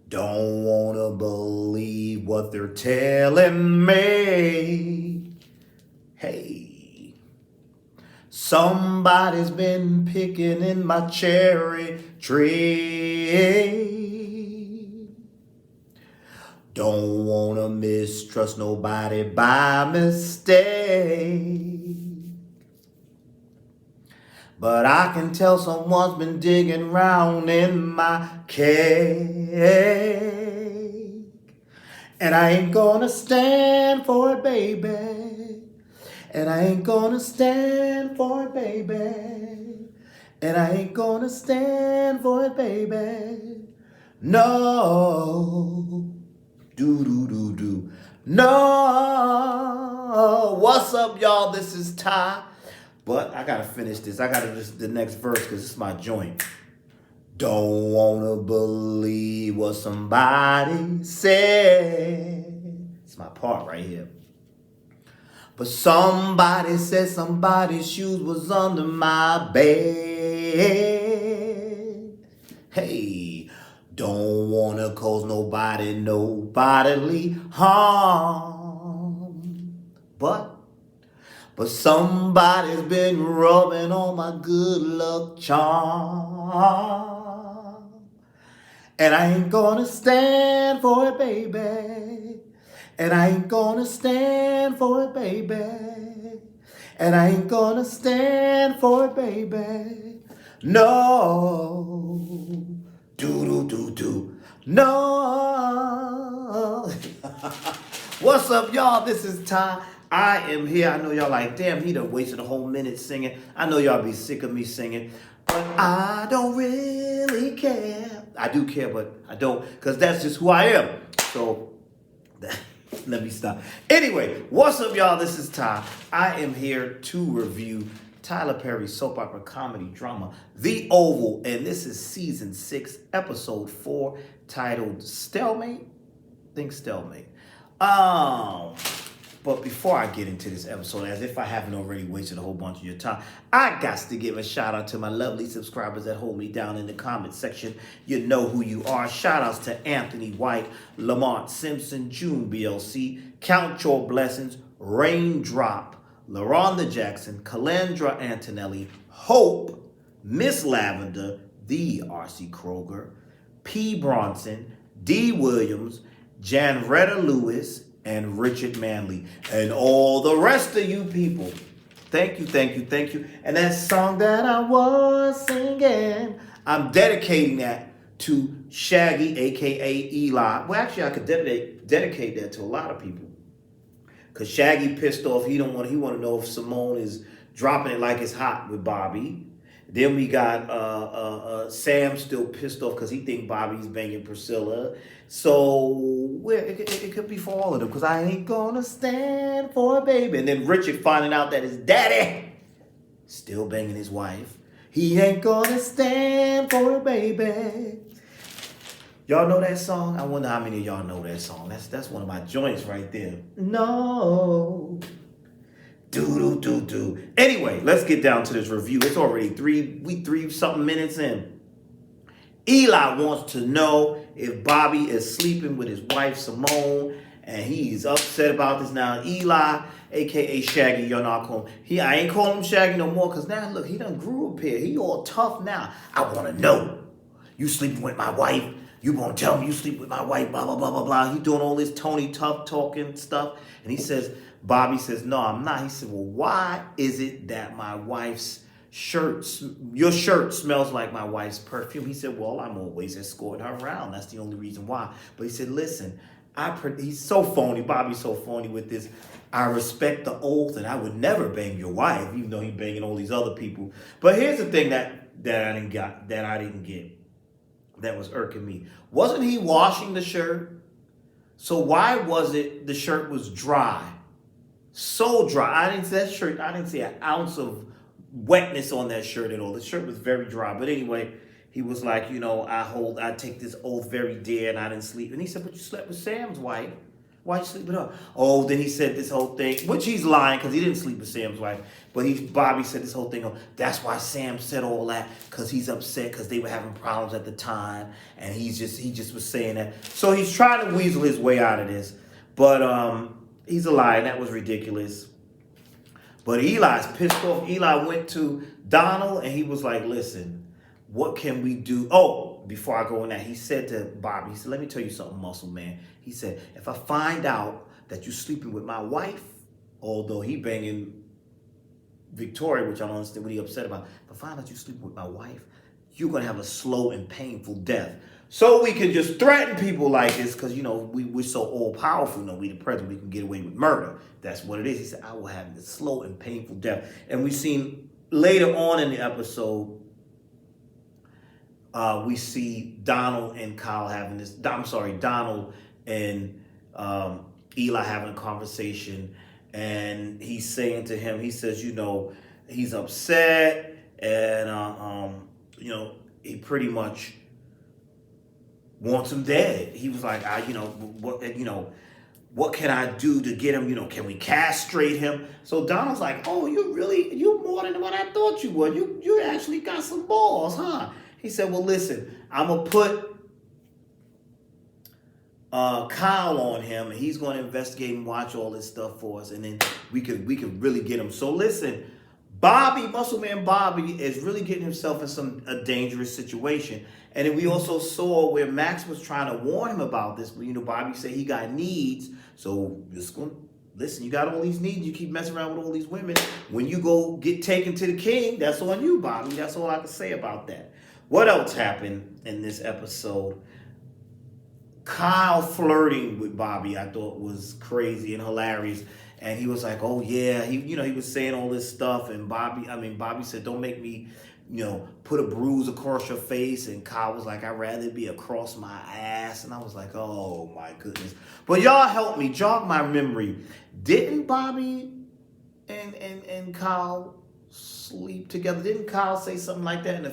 Don't wanna believe what they're telling me. Hey, somebody's been picking in my cherry tree. Don't wanna mistrust nobody by mistake. But I can tell someone's been digging round in my cake. And I ain't gonna stand for it, baby. And I ain't gonna stand for it, baby. And I ain't gonna stand for it, baby. No. Do do do do. No. What's up, y'all? This is Ty. But I gotta finish this. I gotta just the next verse because it's my joint. Don't wanna believe what somebody said. It's my part right here. But somebody said somebody's shoes was under my bed. Hey, don't wanna cause nobody no bodily harm. But somebody's been rubbing on my good luck charm. And I ain't gonna stand for it, baby. And I ain't gonna stand for it, baby. And I ain't gonna stand for it, baby. No. Do do do do. No. What's up, y'all? This is Ty. I am here. I know y'all like, damn, he done wasted a whole minute singing. I know y'all be sick of me singing, but I don't really care. I do care, but I don't, because that's just who I am. So, let me stop. Anyway, what's up, y'all? This is Ty. I am here to review Tyler Perry's soap opera comedy drama, The Oval, and this is season 6, episode 4, titled Stalemate. I think Stalemate. But before I get into this episode, as if I haven't already wasted a whole bunch of your time, I got to give a shout out to my lovely subscribers that hold me down in the comment section. You know who you are. Shout outs to Anthony White, Lamont Simpson, June BLC, Count Your Blessings, Raindrop, LaRonda Jackson, Calendra Antonelli, Hope, Miss Lavender, the R.C. Kroger, P. Bronson, D. Williams, Janretta Lewis, and Richard Manley, and all the rest of you people. Thank you, thank you, thank you. And that song that I was singing, I'm dedicating that to Shaggy, a.k.a. Eli. Well, actually, I could dedicate that to a lot of people. Because Shaggy pissed off. He want to know if Simone is dropping it like it's hot with Bobby. Then we got Sam still pissed off because he think Bobby's banging Priscilla. So it could be for all of them because I ain't gonna stand for a baby. And then Richard finding out that his daddy still banging his wife. He ain't gonna stand for a baby. Y'all know that song? I wonder how many of y'all know that song. That's one of my joints right there. No. Do. Anyway, let's get down to this review. It's already three something minutes in. Eli wants to know if Bobby is sleeping with his wife Simone, and he's upset about this now. Eli, aka Shaggy, y'all know I call him. I ain't calling him Shaggy no more, cause now look, he done grew up here. He all tough now. I wanna know. You sleeping with my wife? You gonna tell me you sleep with my wife? Blah blah blah blah blah. He doing all this Tony Tough talking stuff, and he says. Bobby says, no, I'm not. He said, well, why is it that my wife's your shirt smells like my wife's perfume? He said, well, I'm always escorting her around. That's the only reason why. But he said, listen, he's so phony. Bobby's so phony with this. I respect the oath and I would never bang your wife, even though he's banging all these other people. But here's the thing that I didn't get, that was irking me. Wasn't he washing the shirt? So why was it the shirt was dry? So dry. I didn't see an ounce of wetness on that shirt at all. The shirt was very dry. But anyway, he was like, I take this oath very dear and I didn't sleep. And he said, but you slept with Sam's wife. Why you sleep with her? Oh, then he said this whole thing, which he's lying because he didn't sleep with Sam's wife. But Bobby said this whole thing. That's why Sam said all that because he's upset because they were having problems at the time, and he just was saying that. So he's trying to weasel his way out of this, but he's a liar. That was ridiculous. But Eli's pissed off. Eli went to Donald and he was like, "Listen, what can we do?" Oh, before I go in that, he said to Bobby, he said, "Let me tell you something, muscle man." He said, "If I find out that you're sleeping with my wife," although he banging Victoria, which I don't understand what he upset about. "If I find out you're sleeping with my wife, you're going to have a slow and painful death." So we can just threaten people like this because, we're so all-powerful. We the president, we can get away with murder. That's what it is. He said, "I will have a slow and painful death." And we seen later on in the episode, we see Donald and Kyle having this. Donald and Eli having a conversation, and he's saying to him, he says, he's upset, and he pretty much wants him dead. He was like, what can I do to get him? Can we castrate him? So Donald's like, "Oh, you more than what I thought you would. You actually got some balls, huh?" He said, "Well, listen, I'm gonna put Kyle on him, and he's gonna investigate and watch all this stuff for us, and then we could really get him." So listen, Muscle Man Bobby is really getting himself in a dangerous situation. And then we also saw where Max was trying to warn him about this, but Bobby said he got needs. So listen, you got all these needs, you keep messing around with all these women. When you go get taken to the king, that's on you, Bobby. That's all I can say about that. What else happened in this episode? Kyle flirting with Bobby, I thought was crazy and hilarious. And he was like, "Oh yeah," he was saying all this stuff, and Bobby said, "Don't make me, put a bruise across your face." And Kyle was like, "I'd rather be across my ass." And I was like, "Oh my goodness!" But y'all help me jog my memory. Didn't Bobby and Kyle sleep together? Didn't Kyle say something like that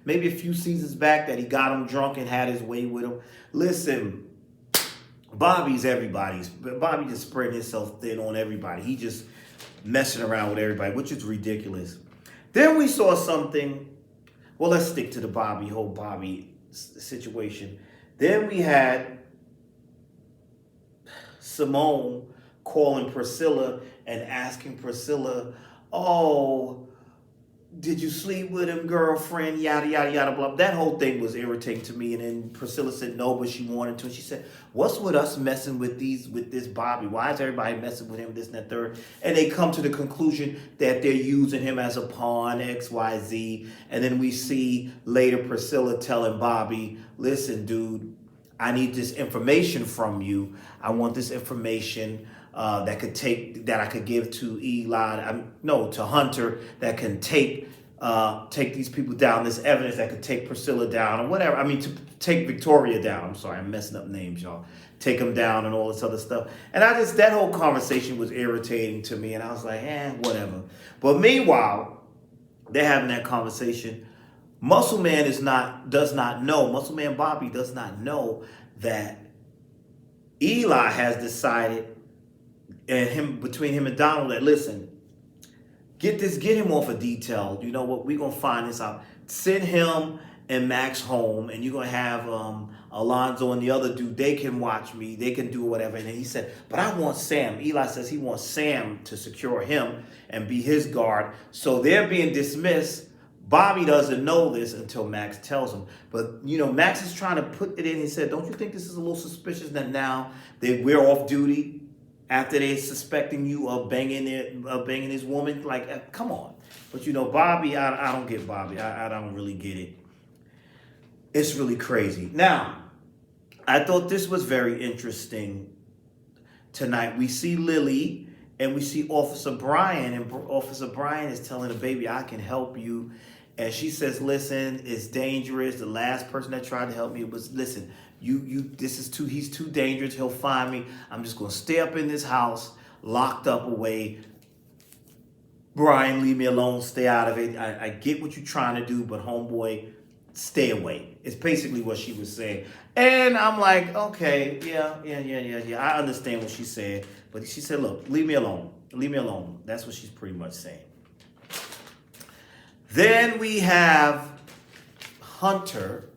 maybe a few seasons back, that he got him drunk and had his way with him? Listen. Bobby's everybody's. Bobby just spreading himself thin on everybody. He just messing around with everybody, which is ridiculous. Then we saw something. Well, let's stick to the whole Bobby situation. Then we had Simone calling Priscilla and asking Priscilla, "Oh, did you sleep with him, girlfriend?" Yada, yada, yada, blah. That whole thing was irritating to me. And then Priscilla said no, but she wanted to. And she said, "What's with us messing with this Bobby? Why is everybody messing with him, this and that, third?" And they come to the conclusion that they're using him as a pawn, X, Y, Z. And then we see later Priscilla telling Bobby, "Listen, dude, I need this information from you. I want this information that I could give to Eli, to Hunter, that can take these people down, this evidence that could take Priscilla down or whatever. To take Victoria down. I'm sorry, I'm messing up names, y'all. Take them down and all this other stuff." And that whole conversation was irritating to me, and I was like, whatever. But meanwhile, they're having that conversation. Muscle Man does not know. Muscle Man Bobby does not know that Eli has decided, and between him and Donald, that, "Listen, get him off of detail. You know what? We're gonna find this out. Send him and Max home, and you're gonna have Alonzo and the other dude. They can watch me. They can do whatever." And then he said, "But I want Sam." Eli says he wants Sam to secure him and be his guard. So they're being dismissed. Bobby doesn't know this until Max tells him. But, Max is trying to put it in. He said, "Don't you think this is a little suspicious that now that we're off duty after they're suspecting you of banging his woman?" Like, come on. But, Bobby, I don't get Bobby. I don't really get it. It's really crazy. Now, I thought this was very interesting tonight. We see Lily and we see Officer Brian, and Officer Brian is telling the baby, "I can help you." And she says, "Listen, it's dangerous. The last person that tried to help me was, listen, he's too dangerous. He'll find me. I'm just going to stay up in this house, locked up away. Brian, leave me alone. Stay out of it. I get what you're trying to do, but homeboy, stay away. It's basically what she was saying. And I'm like, okay, yeah. I understand what she said. But she said, look, leave me alone. Leave me alone. That's what she's pretty much saying. Then we have Hunter,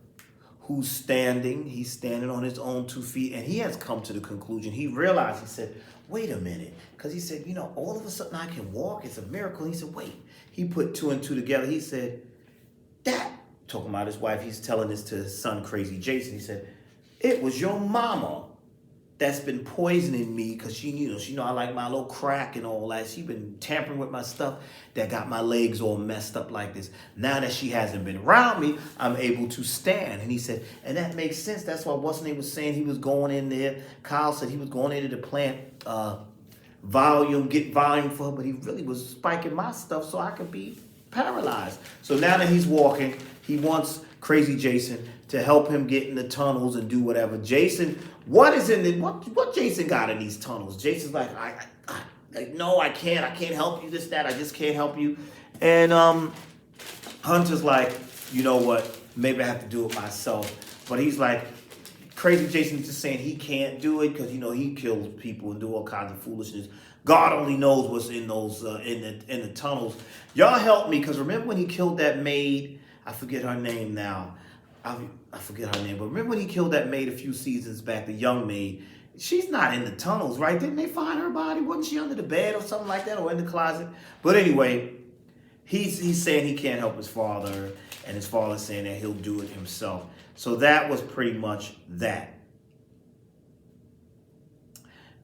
who's standing. He's standing on his own 2 feet. And he has come to the conclusion. He realized, he said, wait a minute. Because he said, all of a sudden I can walk. It's a miracle. He said, wait. He put 2 and 2 together. He said, that, talking about his wife, he's telling this to his son, Crazy Jason. He said, it was your mama that's been poisoning me because she know I like my little crack and all that. She been tampering with my stuff that got my legs all messed up like this. Now that she hasn't been around me, I'm able to stand. And he said, and that makes sense. That's why what's name was saying he was going in there. Kyle said he was going into the plant get volume for her, but he really was spiking my stuff so I could be paralyzed. So now that he's walking, he wants Crazy Jason to help him get in the tunnels and do whatever. Jason, what Jason got in these tunnels? Jason's like, no, I can't help you, this, that, I just can't help you. And Hunter's like, you know what, maybe I have to do it myself. But he's like, Crazy Jason's just saying he can't do it because, he kills people and do all kinds of foolishness. God only knows what's in those, in the tunnels. Y'all help me, because remember when he killed that maid? I forget her name now. I forget her name, but remember when he killed that maid a few seasons back, the young maid? She's not in the tunnels, right? Didn't they find her body? Wasn't she under the bed or something like that, or in the closet? But anyway, he's saying he can't help his father, and his father's saying that he'll do it himself. So that was pretty much that.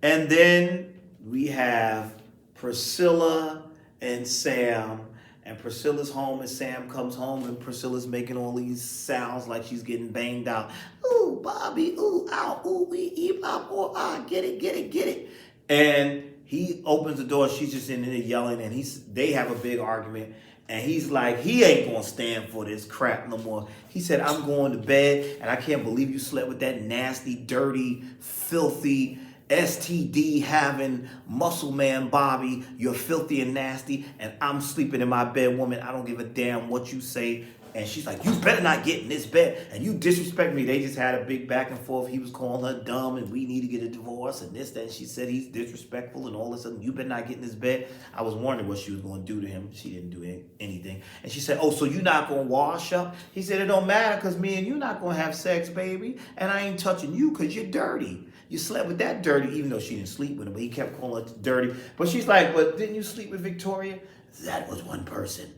And then we have Priscilla and Sam. And Priscilla's home, and Sam comes home, and Priscilla's making all these sounds like she's getting banged out. Ooh, Bobby, ooh, ow, ooh, wee, ee, pop, oh, ah, get it. And he opens the door, she's just in there yelling, and they have a big argument. And he's like, he ain't gonna stand for this crap no more. He said, I'm going to bed, and I can't believe you slept with that nasty, dirty, filthy, STD having muscle man Bobby. You're filthy and nasty, and I'm sleeping in my bed, woman. I don't give a damn what you say. And she's like, you better not get in this bed, and you disrespect me. They just had a big back and forth. He was calling her dumb, and we need to get a divorce, and this, that. And she said he's disrespectful, and all of a sudden, you better not get in this bed. I was wondering what she was going to do to him. She didn't do anything. And she said, oh, so you're not going to wash up? He said, it don't matter, because me and you not going to have sex, baby, and I ain't touching you because you're dirty. You slept with that dirty, even though she didn't sleep with him, but he kept calling her dirty. But she's like, but didn't you sleep with Victoria? That was one person.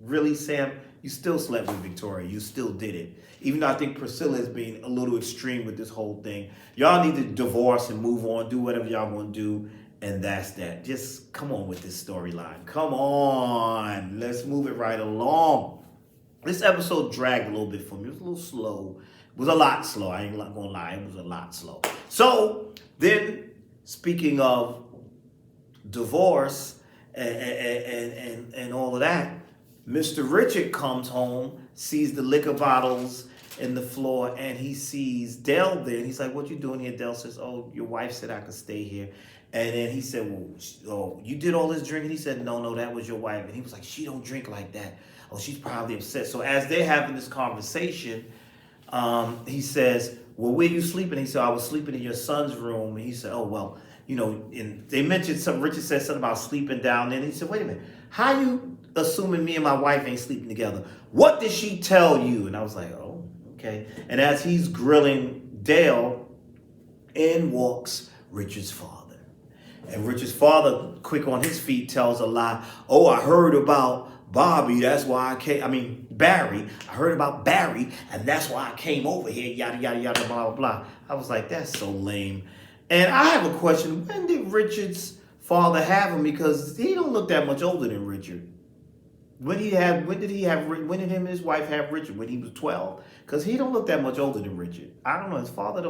Really, Sam? You still slept with Victoria. You still did it. Even though I think Priscilla is being a little extreme with this whole thing. Y'all need to divorce and move on. Do whatever y'all want to do. And that's that. Just come on with this storyline. Come on. Let's move it right along. This episode dragged a little bit for me. It was a little slow. It was a lot slow. I ain't gonna lie. It was a lot slow. So then, speaking of divorce and all of that, Mr. Richard comes home, sees the liquor bottles in the floor, and he sees Dell there. And he's like, what you doing here? Dell says, oh, your wife said I could stay here. And then he said, well, you did all this drinking? He said, no, that was your wife. And he was like, she don't drink like that. Oh, she's probably upset. So as they're having this conversation, he says, well, where you sleeping? He said, I was sleeping in your son's room. And he said, oh, well, and they mentioned something. Richard said something about sleeping down there. And he said, wait a minute, how you assuming me and my wife ain't sleeping together? What did she tell you? And I was like, oh, okay. And as he's grilling Dale, in walks Richard's father. And Richard's father, quick on his feet, tells a lie. Oh, I heard about Bobby, that's why Barry. I heard about Barry, and that's why I came over here, yada, yada, yada, blah, blah, blah. I was like, that's so lame. And I have a question. When did Richard's father have him? Because he don't look that much older than Richard. When did him and his wife have Richard? When he was 12? Because he don't look that much older than Richard. I don't know. His father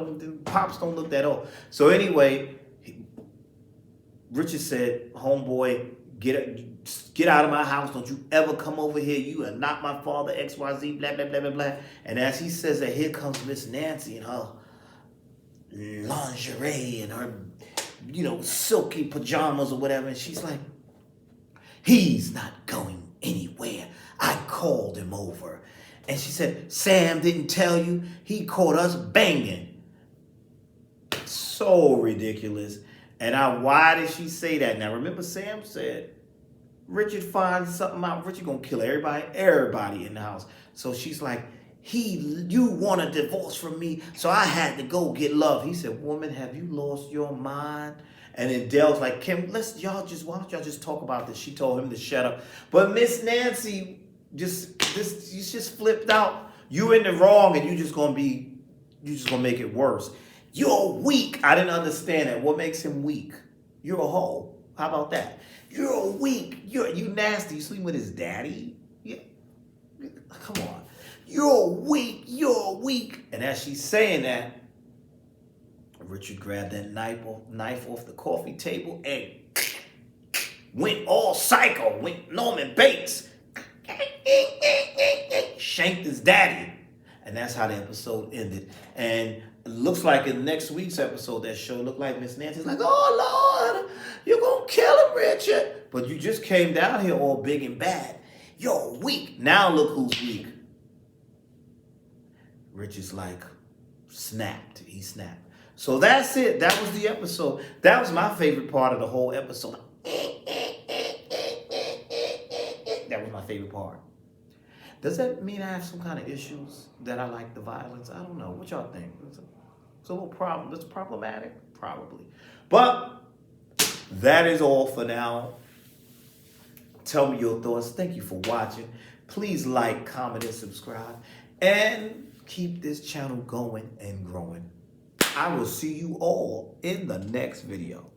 pops don't look that old. So anyway, Richard said, homeboy, get out of my house. Don't you ever come over here. You are not my father, XYZ, blah, blah, blah, blah, blah. And as he says that, here comes Miss Nancy in her lingerie and her, silky pajamas or whatever. And she's like, he's not going anywhere. I called him over. And she said, Sam didn't tell you. He caught us banging. So ridiculous. And why did she say that? Now, remember Sam said, Richard finds something out. Richard gonna kill everybody in the house. So she's like, you want a divorce from me, so I had to go get love. He said, woman, have you lost your mind? And then Dell's like, why don't y'all just talk about this? She told him to shut up. But Miss Nancy you just flipped out. You in the wrong, and you just gonna make it worse. You're weak. I didn't understand that. What makes him weak? You're a hoe. How about that? You're weak. You nasty. You sleep with his daddy? Yeah. Come on. You're weak. You're weak. And as she's saying that, Richard grabbed that knife off the coffee table and went all psycho. Went Norman Bates. Shanked his daddy. And that's how the episode ended. And it looks like in next week's episode, that show looked like Miss Nancy's like, oh, Lord, you're going to kill him, Richard. But you just came down here all big and bad. You're weak. Now look who's weak. Richard's like, snapped. He snapped. So that's it. That was the episode. That was my favorite part of the whole episode. That was my favorite part. Does that mean I have some kind of issues that I like the violence? I don't know. What y'all think? It's a little problem. It's problematic? Probably. But that is all for now. Tell me your thoughts. Thank you for watching. Please like, comment, and subscribe. And keep this channel going and growing. I will see you all in the next video.